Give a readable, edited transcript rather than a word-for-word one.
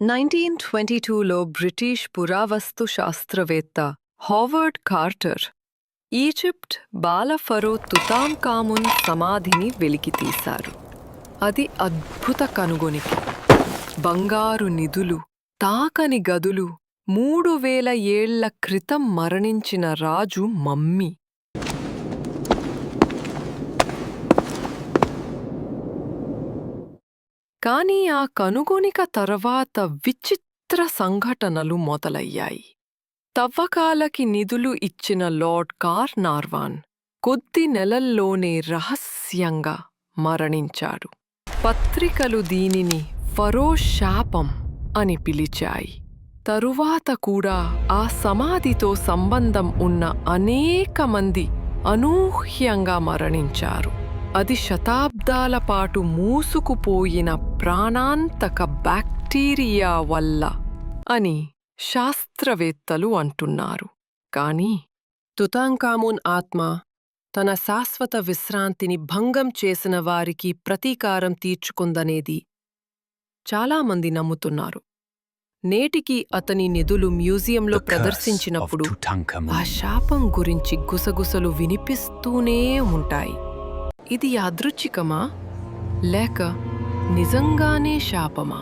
1922లో British పురావస్తు శాస్త్రవేత్త Howard Carter Egypt బాల ఫరో తుతాంఖామున్ సమాధిని వెలికితీశారు. అది అద్భుత కనుగొనికి. బంగారు నిధులు, తాకని గదులు, 3000 ఏళ్ల క్రితం మరణించిన రాజు మమ్మీ. కాని ఆ కనుగొనిక తర్వాత విచిత్ర సంఘటనలు మొదలయ్యాయి. తవ్వకాలకి నిధులు ఇచ్చిన లార్డ్ కార్నార్వాన్ కొద్ది నెలల్లోనే రహస్యంగా మరణించాడు. పత్రికలు దీనిని ఫరో శాపం అని పిలిచాయి. తరువాత కూడా ఆ సమాధితో సంబంధం ఉన్న అనేక మంది అనూహ్యంగా మరణించారు. అది శతాబ్దాల పాటు మూసుకుపోయిన ప్రాణాంతక బ్యాక్టీరియా వల్ల అని శాస్త్రవేత్తలు అంటున్నారు. కాని తుతాంఖామున్ ఆత్మ తన శాశ్వత విశ్రాంతిని భంగం చేసిన వారికి ప్రతీకారం తీర్చుకుందనేది చాలామంది నమ్ముతున్నారు. నేటికి అతని నిధులు మ్యూజియంలో ప్రదర్శించినప్పుడు ఆ శాపం గురించి గుసగుసలు వినిపిస్తూనే ఉంటాయి. ఇది యాదృచ్ఛికమా లేక నిజంగానే శాపమా?